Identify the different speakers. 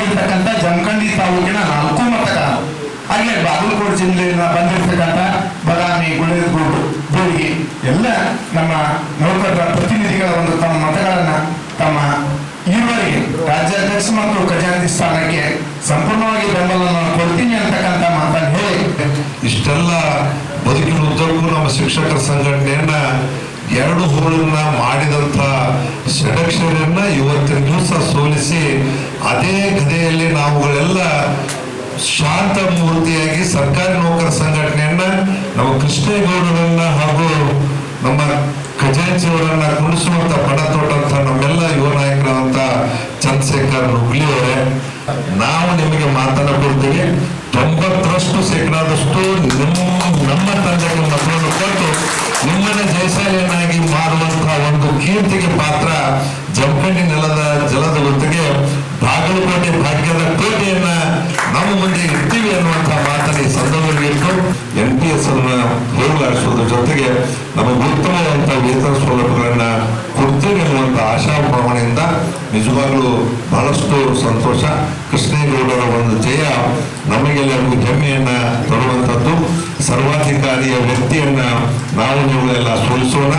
Speaker 1: ಆಗಿರ್ತಕ್ಕಂಥ ಜಮಖಂಡಿ ತಾಲೂಕಿನ 4 ಮತಗಳು, ಹಾಗೆ ಬಾಗಲಕೋಟೆ ಜಿಲ್ಲೆಯಿಂದ ಬಂದಿರತಕ್ಕಂಥ ಬದಾಮಿ, ಗುಳೇದಗೂಡು, ಬೋಳಿಗೆ ಎಲ್ಲ ನಮ್ಮ ನೌಕರರ ಪ್ರತಿನಿಧಿಗಳ ಒಂದು ತಮ್ಮ ಮತಗಳನ್ನ ತಮ್ಮ ಈವರೆಗೆ ರಾಜ್ಯಾಧ್ಯಕ್ಷ ಮತ್ತು ಖಜಾಂಚಿ ಸ್ಥಾನಕ್ಕೆ ಸಂಪೂರ್ಣವಾಗಿ ಬೆಂಬಲವನ್ನು ಕೊಡ್ತೀನಿ ಅಂತಕ್ಕಂಥ ಮಾತನ್ನು ಹೇಳಿ,
Speaker 2: ಇಷ್ಟೆಲ್ಲ ಬದುಕಿನ ಉದ್ದಕ್ಕೂ ನಮ್ಮ ಶಿಕ್ಷಕರ ಸಂಘಟನೆಯನ್ನ 2 ಹೋಳನ್ನ ಮಾಡಿದಂಥ ಷಡಕ್ಷರಿಯನ್ನ ಇವತ್ತಿನ ದಿವಸ ಸೋಲಿಸಿ ಅದೇ ಗದೆಯಲ್ಲಿ ನಾವುಗಳೆಲ್ಲ ಶಾಂತ ಮೂರ್ತಿಯಾಗಿ ಸರ್ಕಾರಿ ನೌಕರ ಸಂಘಟನೆಯನ್ನ ನಮ್ಮ ಕೃಷ್ಣೇಗೌಡರನ್ನ ಹಾಗೂ ನಮ್ಮ ಖಜಾಂಚಿಯವರನ್ನ ಕುಣಿಸುವಂತ ಪಣ ತೊಟ್ಟಂತ ನಮ್ಮೆಲ್ಲ ಯುವ ನಾಯಕರಾದಂತ ಚಂದ್ರಶೇಖರ್ ನುಗ್ಲಿ ಅವರೇ, ನಾವು ನಿಮಗೆ ಮಾತನ್ನ ಕೊಡ್ತೀವಿ. 90% ನಮ್ಮ ತಂಡಕ್ಕೆ ಮತವನ್ನು ಕೊಟ್ಟು ನಿಮ್ಮನ್ನ ಜಯಶಾಲಿಯನ್ನಾಗಿ ಮಾಡುವಂತಹ ಒಂದು ಕೀರ್ತಿಗೆ ಪಾತ್ರ ಜಮಖಂಡಿ ನೆಲದ ಜಲದ ಹೊತ್ತಿಗೆ ಬಾಗಲಕೋಟೆ ಭಾಗ್ಯದ ಕೋಟೆಯನ್ನ ನಮ್ಮ ಮುಂದೆ ಇರ್ತೀವಿ ಅನ್ನುವಂತಹ ಮಾತನ್ನು ಈ ಸಂದರ್ಭದಲ್ಲಿ ಇಟ್ಟು NPS ಅನ್ನ ಹೋಗಲಾಡಿಸೋದ್ರ ಜೊತೆಗೆ ನಮಗೆ ಉತ್ತಮವಾದಂತಹ ವೇತನ ಸೌಲಭ್ಯಗಳನ್ನ ಕೊಡ್ತೀವಿ ಅನ್ನುವಂಥ ಆಶಾಭಾವನೆಯಿಂದ ನಿಜವಾಗ್ಲೂ ಬಹಳಷ್ಟು ಸಂತೋಷ. ಕೃಷ್ಣೇಗೌಡರ ಒಂದು ಜಯ ನಮಗೆಲ್ಲರಿಗೂ ಹೆಮ್ಮೆಯನ್ನ ತರುವಂಥದ್ದು. ಸರ್ವಾಧಿಕಾರಿಯ ವ್ಯಕ್ತಿಯನ್ನ ನಾವು ನೀವುಗಳೆಲ್ಲ ಸೋಲಿಸೋಣ.